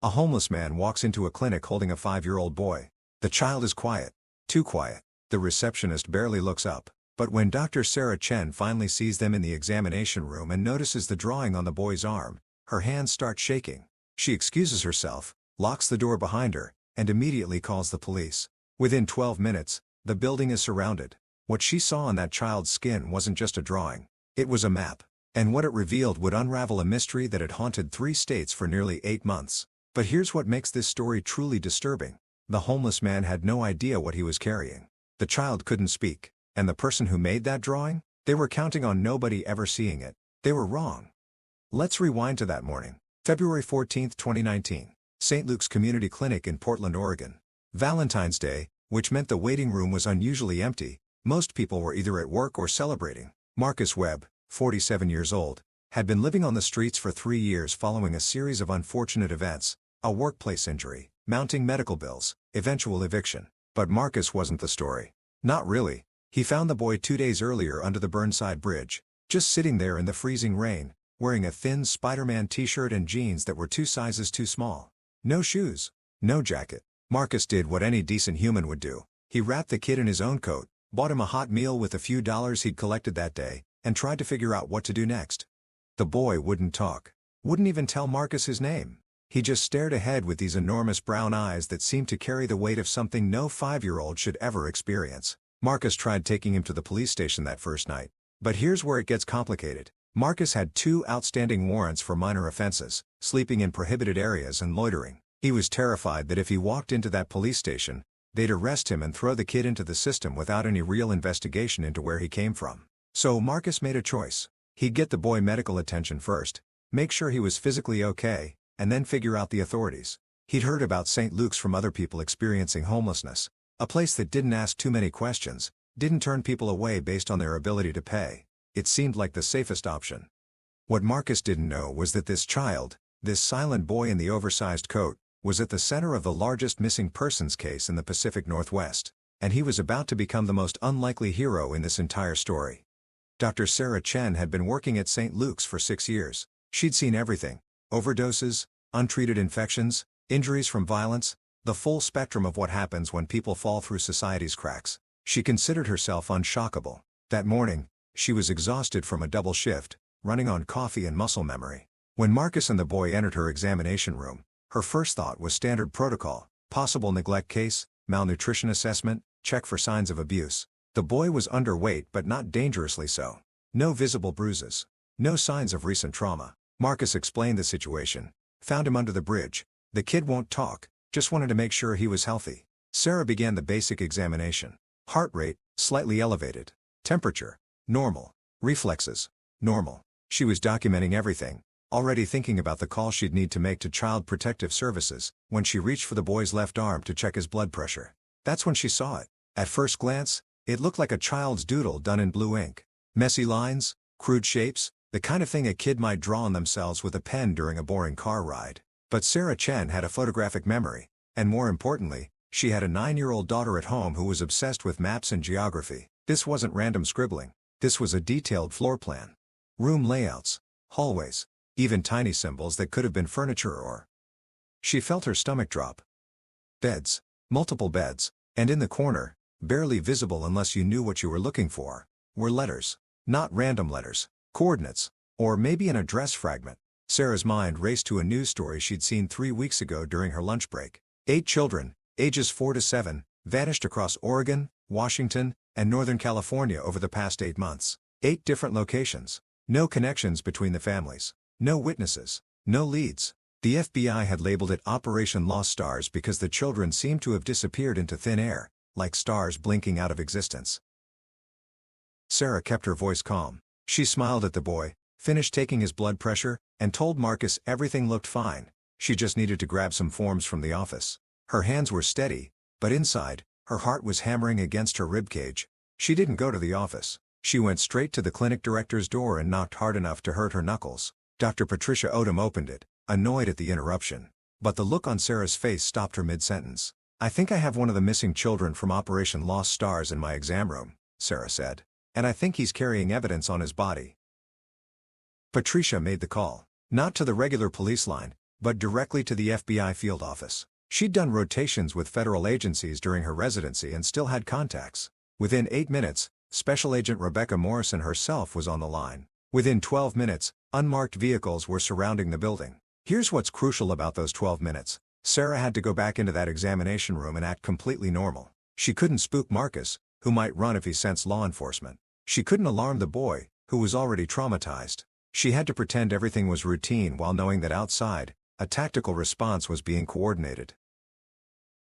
A homeless man walks into a clinic holding a 5-year-old boy. The child is quiet. Too quiet. The receptionist barely looks up. But when Dr. Sarah Chen finally sees them in the examination room and notices the drawing on the boy's arm, her hands start shaking. She excuses herself, locks the door behind her, and immediately calls the police. Within 12 minutes, the building is surrounded. What she saw on that child's skin wasn't just a drawing. It was a map. And what it revealed would unravel a mystery that had haunted 3 states for nearly 8 months. But here's what makes this story truly disturbing. The homeless man had no idea what he was carrying. The child couldn't speak. And the person who made that drawing? They were counting on nobody ever seeing it. They were wrong. Let's rewind to that morning. February 14, 2019. St. Luke's Community Clinic in Portland, Oregon. Valentine's Day, which meant the waiting room was unusually empty. Most people were either at work or celebrating. Marcus Webb, 47 years old, had been living on the streets for 3 years following a series of unfortunate events: a workplace injury, mounting medical bills, eventual eviction. But Marcus wasn't the story. Not really. He found the boy 2 days earlier under the Burnside Bridge, just sitting there in the freezing rain, wearing a thin Spider-Man t-shirt and jeans that were 2 sizes too small. No shoes. No jacket. Marcus did what any decent human would do. He wrapped the kid in his own coat, bought him a hot meal with a few dollars he'd collected that day, and tried to figure out what to do next. The boy wouldn't talk. Wouldn't even tell Marcus his name. He just stared ahead with these enormous brown eyes that seemed to carry the weight of something no 5-year-old should ever experience. Marcus tried taking him to the police station that first night. But here's where it gets complicated. Marcus had 2 outstanding warrants for minor offenses: sleeping in prohibited areas and loitering. He was terrified that if he walked into that police station, they'd arrest him and throw the kid into the system without any real investigation into where he came from. So Marcus made a choice. He'd get the boy medical attention first, make sure he was physically okay, and then figure out the authorities. He'd heard about St. Luke's from other people experiencing homelessness. A place that didn't ask too many questions, didn't turn people away based on their ability to pay. It seemed like the safest option. What Marcus didn't know was that this child, this silent boy in the oversized coat, was at the center of the largest missing persons case in the Pacific Northwest. And he was about to become the most unlikely hero in this entire story. Dr. Sarah Chen had been working at St. Luke's for 6 years. She'd seen everything: overdoses, untreated infections, injuries from violence, the full spectrum of what happens when people fall through society's cracks. She considered herself unshockable. That morning, she was exhausted from a double shift, running on coffee and muscle memory. When Marcus and the boy entered her examination room, her first thought was standard protocol: possible neglect case, malnutrition assessment, check for signs of abuse. The boy was underweight but not dangerously so. No visible bruises. No signs of recent trauma. Marcus explained the situation. Found him under the bridge. The kid won't talk. Just wanted to make sure he was healthy. Sarah began the basic examination. Heart rate, slightly elevated. Temperature, normal. Reflexes, normal. She was documenting everything, already thinking about the call she'd need to make to Child Protective Services, when she reached for the boy's left arm to check his blood pressure. That's when she saw it. At first glance, it looked like a child's doodle done in blue ink. Messy lines, crude shapes, the kind of thing a kid might draw on themselves with a pen during a boring car ride. But Sarah Chen had a photographic memory, and more importantly, she had a 9-year-old daughter at home who was obsessed with maps and geography. This wasn't random scribbling. This was a detailed floor plan. Room layouts, hallways, even tiny symbols that could have been furniture or... She felt her stomach drop. Beds, multiple beds, and in the corner, barely visible unless you knew what you were looking for, were letters. Not random letters, coordinates, or maybe an address fragment. Sarah's mind raced to a news story she'd seen 3 weeks ago during her lunch break. 8 children, ages 4 to 7, vanished across Oregon, Washington, and Northern California over the past 8 months. 8 different locations. No connections between the families. No witnesses. No leads. The FBI had labeled it Operation Lost Stars because the children seemed to have disappeared into thin air, like stars blinking out of existence. Sarah kept her voice calm. She smiled at the boy, finished taking his blood pressure, and told Marcus everything looked fine. She just needed to grab some forms from the office. Her hands were steady, but inside, her heart was hammering against her ribcage. She didn't go to the office. She went straight to the clinic director's door and knocked hard enough to hurt her knuckles. Dr. Patricia Odom opened it, annoyed at the interruption. But the look on Sarah's face stopped her mid-sentence. "I think I have one of the missing children from Operation Lost Stars in my exam room," Sarah said. "And I think he's carrying evidence on his body." Patricia made the call. Not to the regular police line, but directly to the FBI field office. She'd done rotations with federal agencies during her residency and still had contacts. Within 8 minutes, Special Agent Rebecca Morrison herself was on the line. Within 12 minutes, unmarked vehicles were surrounding the building. Here's what's crucial about those 12 minutes. Sarah had to go back into that examination room and act completely normal. She couldn't spook Marcus, who might run if he sensed law enforcement. She couldn't alarm the boy, who was already traumatized. She had to pretend everything was routine while knowing that outside, a tactical response was being coordinated.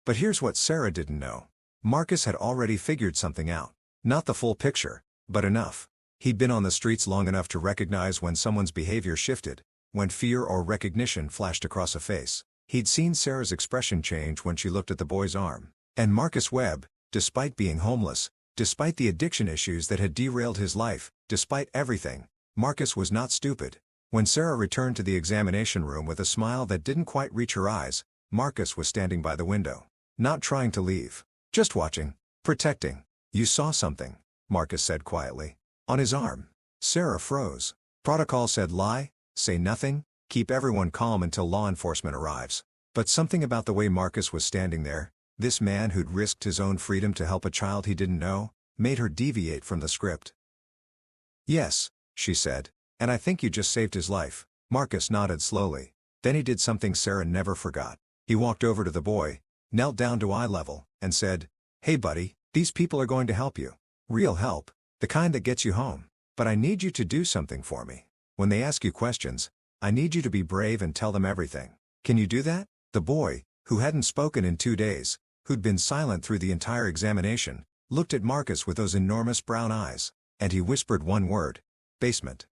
But here's what Sarah didn't know. Marcus had already figured something out. Not the full picture, but enough. He'd been on the streets long enough to recognize when someone's behavior shifted, when fear or recognition flashed across a face. He'd seen Sarah's expression change when she looked at the boy's arm. And Marcus Webb, despite being homeless, despite the addiction issues that had derailed his life, despite everything, Marcus was not stupid. When Sarah returned to the examination room with a smile that didn't quite reach her eyes, Marcus was standing by the window. Not trying to leave. Just watching. Protecting. "You saw something," Marcus said quietly. "On his arm." Sarah froze. "Protocol said lie, say nothing, keep everyone calm until law enforcement arrives." But something about the way Marcus was standing there, this man who'd risked his own freedom to help a child he didn't know, made her deviate from the script. "Yes," she said, "and I think you just saved his life." Marcus nodded slowly. Then he did something Sarah never forgot. He walked over to the boy, knelt down to eye level, and said, "Hey buddy, these people are going to help you. Real help. The kind that gets you home. But I need you to do something for me. When they ask you questions, I need you to be brave and tell them everything. Can you do that?" The boy, who hadn't spoken in 2 days, who'd been silent through the entire examination, looked at Marcus with those enormous brown eyes, and he whispered one word: basement.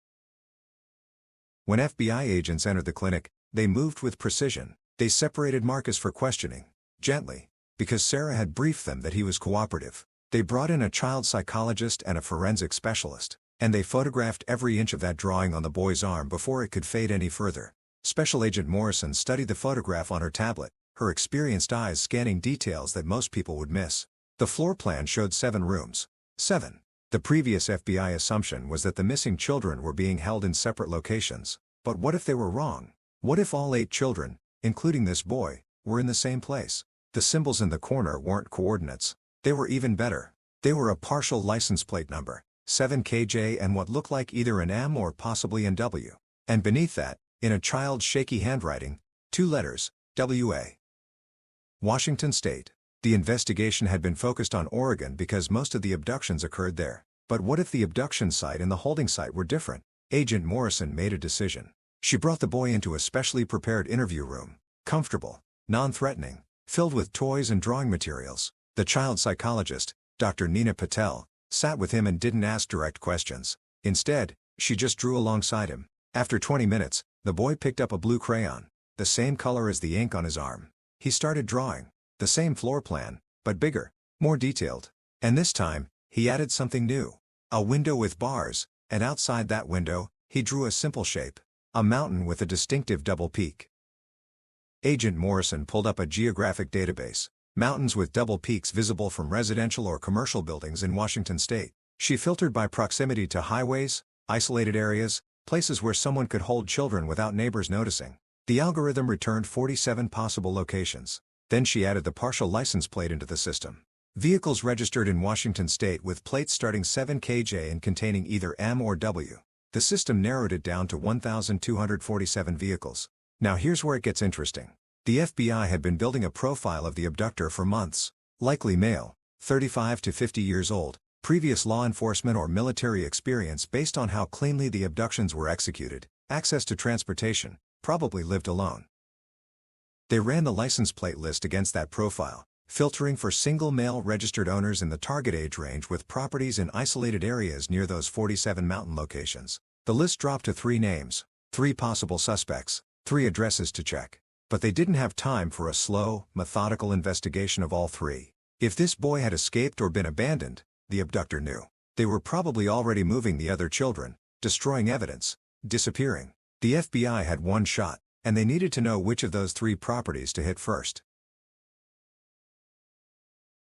When FBI agents entered the clinic, they moved with precision. They separated Marcus for questioning, gently, because Sarah had briefed them that he was cooperative. They brought in a child psychologist and a forensic specialist, and they photographed every inch of that drawing on the boy's arm before it could fade any further. Special Agent Morrison studied the photograph on her tablet, her experienced eyes scanning details that most people would miss. The floor plan showed 7 rooms. 7. The previous FBI assumption was that the missing children were being held in separate locations. But what if they were wrong? What if all 8 children, including this boy, were in the same place? The symbols in the corner weren't coordinates. They were even better. They were a partial license plate number, 7KJ, and what looked like either an M or possibly an W. And beneath that, in a child's shaky handwriting, 2 letters, WA. Washington State. The investigation had been focused on Oregon because most of the abductions occurred there. But what if the abduction site and the holding site were different? Agent Morrison made a decision. She brought the boy into a specially prepared interview room, comfortable, non-threatening, filled with toys and drawing materials. The child psychologist, Dr. Nina Patel, sat with him and didn't ask direct questions. Instead, she just drew alongside him. After 20 minutes, the boy picked up a blue crayon, the same color as the ink on his arm. He started drawing. The same floor plan, but bigger, more detailed. And this time, he added something new. A window with bars, and outside that window, he drew a simple shape. A mountain with a distinctive double peak. Agent Morrison pulled up a geographic database. Mountains with double peaks visible from residential or commercial buildings in Washington state. She filtered by proximity to highways, isolated areas, places where someone could hold children without neighbors noticing. The algorithm returned 47 possible locations. Then she added the partial license plate into the system. Vehicles registered in Washington state with plates starting 7KJ and containing either M or W. The system narrowed it down to 1,247 vehicles. Now here's where it gets interesting. The FBI had been building a profile of the abductor for months. Likely male, 35 to 50 years old, previous law enforcement or military experience based on how cleanly the abductions were executed, access to transportation, probably lived alone. They ran the license plate list against that profile, filtering for single male registered owners in the target age range with properties in isolated areas near those 47 mountain locations. The list dropped to 3 names, 3 possible suspects, 3 addresses to check. But they didn't have time for a slow, methodical investigation of all 3. If this boy had escaped or been abandoned, the abductor knew. They were probably already moving the other children, destroying evidence, disappearing. The FBI had one shot, and they needed to know which of those 3 properties to hit first.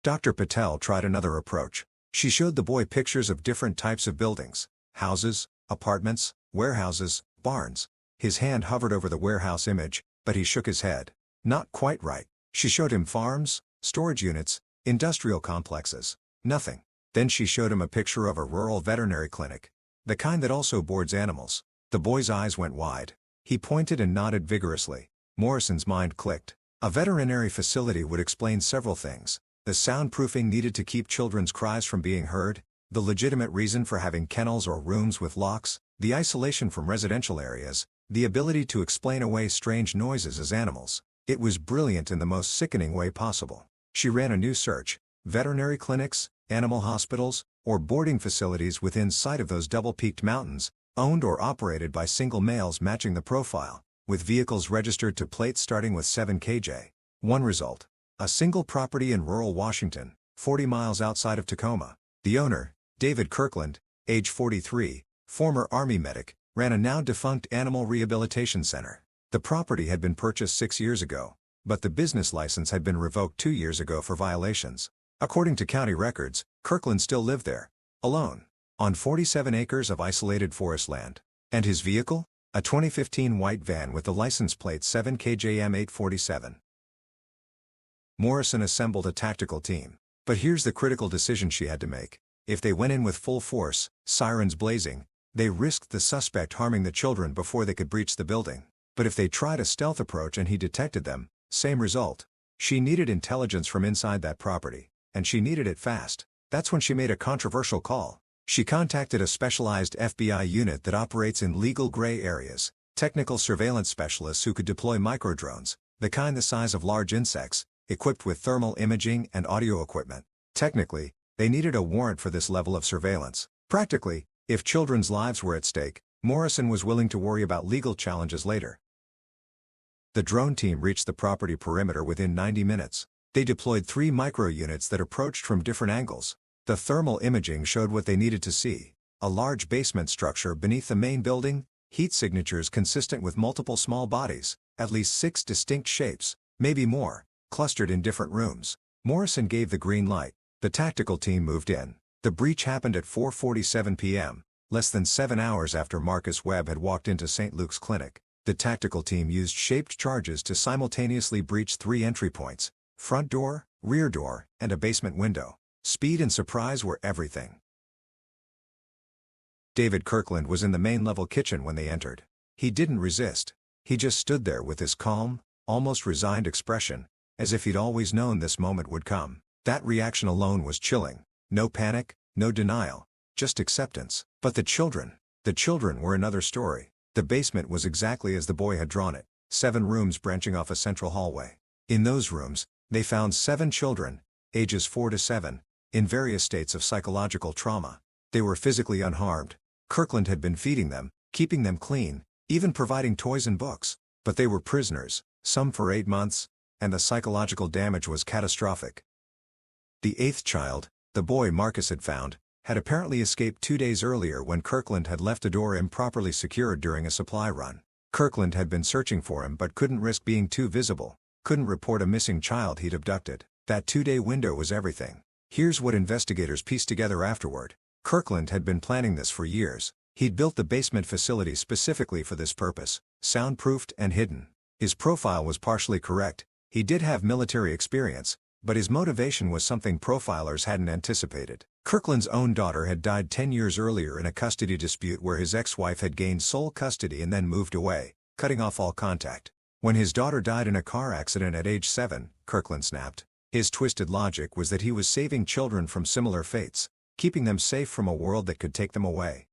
Dr. Patel tried another approach. She showed the boy pictures of different types of buildings, houses, apartments, warehouses, barns. His hand hovered over the warehouse image, but he shook his head. Not quite right. She showed him farms, storage units, industrial complexes. Nothing. Then she showed him a picture of a rural veterinary clinic. The kind that also boards animals. The boy's eyes went wide. He pointed and nodded vigorously. Morrison's mind clicked. A veterinary facility would explain several things. The soundproofing needed to keep children's cries from being heard, the legitimate reason for having kennels or rooms with locks, the isolation from residential areas, the ability to explain away strange noises as animals. It was brilliant in the most sickening way possible. She ran a new search: veterinary clinics, animal hospitals, or boarding facilities within sight of those double-peaked mountains, owned or operated by single males matching the profile, with vehicles registered to plates starting with 7KJ. One result: a single property in rural Washington, 40 miles outside of Tacoma. The owner, David Kirkland, age 43, former Army medic, ran a now-defunct animal rehabilitation center. The property had been purchased 6 years ago, but the business license had been revoked 2 years ago for violations. According to county records, Kirkland still lived there, alone, on 47 acres of isolated forest land. And his vehicle? A 2015 white van with the license plate 7KJM847. Morrison assembled a tactical team. But here's the critical decision she had to make. If they went in with full force, sirens blazing, they risked the suspect harming the children before they could breach the building. But if they tried a stealth approach and he detected them, same result. She needed intelligence from inside that property, and she needed it fast. That's when she made a controversial call. She contacted a specialized FBI unit that operates in legal gray areas, technical surveillance specialists who could deploy microdrones, the kind the size of large insects, equipped with thermal imaging and audio equipment. Technically, they needed a warrant for this level of surveillance. Practically, if children's lives were at stake, Morrison was willing to worry about legal challenges later. The drone team reached the property perimeter within 90 minutes. They deployed 3 micro-units that approached from different angles. The thermal imaging showed what they needed to see: a large basement structure beneath the main building, heat signatures consistent with multiple small bodies, at least 6 distinct shapes, maybe more, clustered in different rooms. Morrison gave the green light. The tactical team moved in. The breach happened at 4:47 p.m., less than 7 hours after Marcus Webb had walked into St. Luke's clinic. The tactical team used shaped charges to simultaneously breach 3 entry points: front door, rear door, and a basement window. Speed and surprise were everything. David Kirkland was in the main-level kitchen when they entered. He didn't resist. He just stood there with his calm, almost resigned expression, as if he'd always known this moment would come. That reaction alone was chilling. No panic, no denial, just acceptance. But the children were another story. The basement was exactly as the boy had drawn it: 7 rooms branching off a central hallway. In those rooms, they found 7 children, ages 4 to 7, in various states of psychological trauma. They were physically unharmed. Kirkland had been feeding them, keeping them clean, even providing toys and books. But they were prisoners, some for 8 months, and the psychological damage was catastrophic. The 8th child, the boy Marcus had found, had apparently escaped 2 days earlier when Kirkland had left a door improperly secured during a supply run. Kirkland had been searching for him but couldn't risk being too visible, couldn't report a missing child he'd abducted. That 2-day window was everything. Here's what investigators pieced together afterward. Kirkland had been planning this for years. He'd built the basement facility specifically for this purpose, soundproofed and hidden. His profile was partially correct. He did have military experience, but his motivation was something profilers hadn't anticipated. Kirkland's own daughter had died 10 years earlier in a custody dispute where his ex-wife had gained sole custody and then moved away, cutting off all contact. When his daughter died in a car accident at age 7, Kirkland snapped. His twisted logic was that he was saving children from similar fates, keeping them safe from a world that could take them away.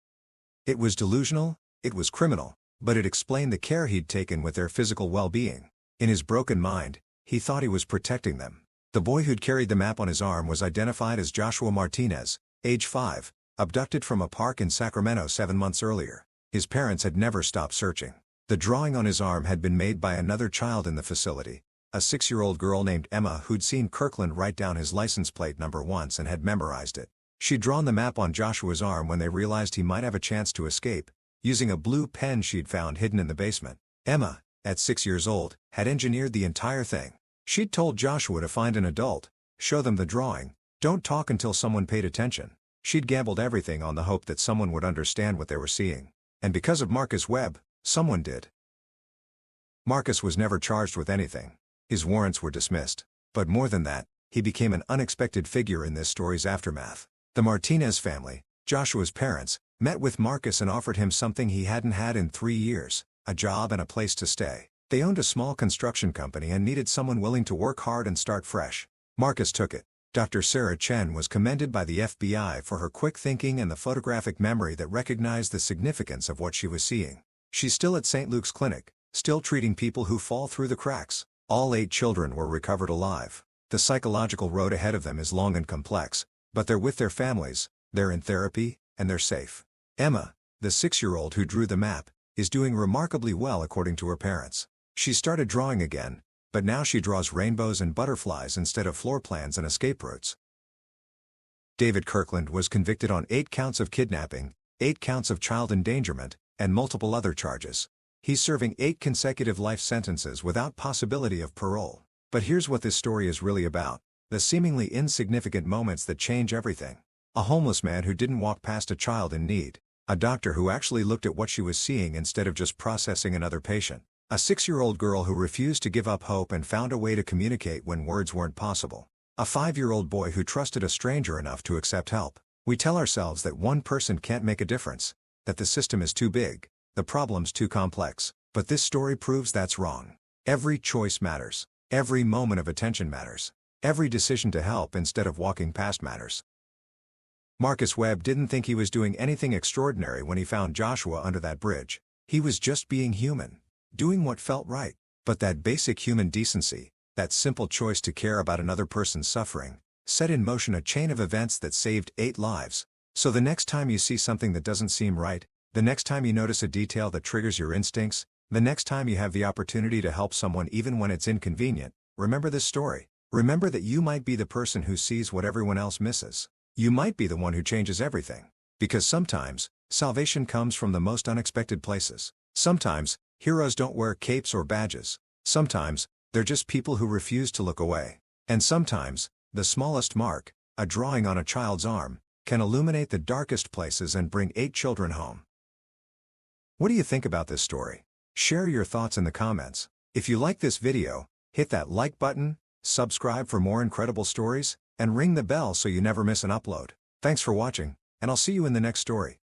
It was delusional, it was criminal, but it explained the care he'd taken with their physical well-being. In his broken mind, he thought he was protecting them. The boy who'd carried the map on his arm was identified as Joshua Martinez, age 5, abducted from a park in Sacramento 7 months earlier. His parents had never stopped searching. The drawing on his arm had been made by another child in the facility, a 6-year-old girl named Emma who'd seen Kirkland write down his license plate number once and had memorized it. She'd drawn the map on Joshua's arm when they realized he might have a chance to escape, using a blue pen she'd found hidden in the basement. Emma, at 6 years old, had engineered the entire thing. She'd told Joshua to find an adult, show them the drawing, don't talk until someone paid attention. She'd gambled everything on the hope that someone would understand what they were seeing. And because of Marcus Webb, someone did. Marcus was never charged with anything. His warrants were dismissed. But more than that, he became an unexpected figure in this story's aftermath. The Martinez family, Joshua's parents, met with Marcus and offered him something he hadn't had in 3 years, a job and a place to stay. They owned a small construction company and needed someone willing to work hard and start fresh. Marcus took it. Dr. Sarah Chen was commended by the FBI for her quick thinking and the photographic memory that recognized the significance of what she was seeing. She's still at St. Luke's Clinic, still treating people who fall through the cracks. All 8 children were recovered alive. The psychological road ahead of them is long and complex, but they're with their families, they're in therapy, and they're safe. Emma, the 6-year-old who drew the map, is doing remarkably well according to her parents. She started drawing again, but now she draws rainbows and butterflies instead of floor plans and escape routes. David Kirkland was convicted on 8 counts of kidnapping, 8 counts of child endangerment, and multiple other charges. He's serving 8 consecutive life sentences without possibility of parole. But here's what this story is really about: the seemingly insignificant moments that change everything. A homeless man who didn't walk past a child in need. A doctor who actually looked at what she was seeing instead of just processing another patient. A 6-year-old girl who refused to give up hope and found a way to communicate when words weren't possible. A 5-year-old boy who trusted a stranger enough to accept help. We tell ourselves that one person can't make a difference, that the system is too big, the problem's too complex. But this story proves that's wrong. Every choice matters. Every moment of attention matters. Every decision to help instead of walking past matters. Marcus Webb didn't think he was doing anything extraordinary when he found Joshua under that bridge. He was just being human, doing what felt right. But that basic human decency, that simple choice to care about another person's suffering, set in motion a chain of events that saved 8 lives. So the next time you see something that doesn't seem right, the next time you notice a detail that triggers your instincts, the next time you have the opportunity to help someone even when it's inconvenient, remember this story. Remember that you might be the person who sees what everyone else misses. You might be the one who changes everything. Because sometimes, salvation comes from the most unexpected places. Sometimes, heroes don't wear capes or badges. Sometimes, they're just people who refuse to look away. And sometimes, the smallest mark, a drawing on a child's arm, can illuminate the darkest places and bring 8 children home. What do you think about this story? Share your thoughts in the comments. If you like this video, hit that like button, subscribe for more incredible stories, and ring the bell so you never miss an upload. Thanks for watching, and I'll see you in the next story.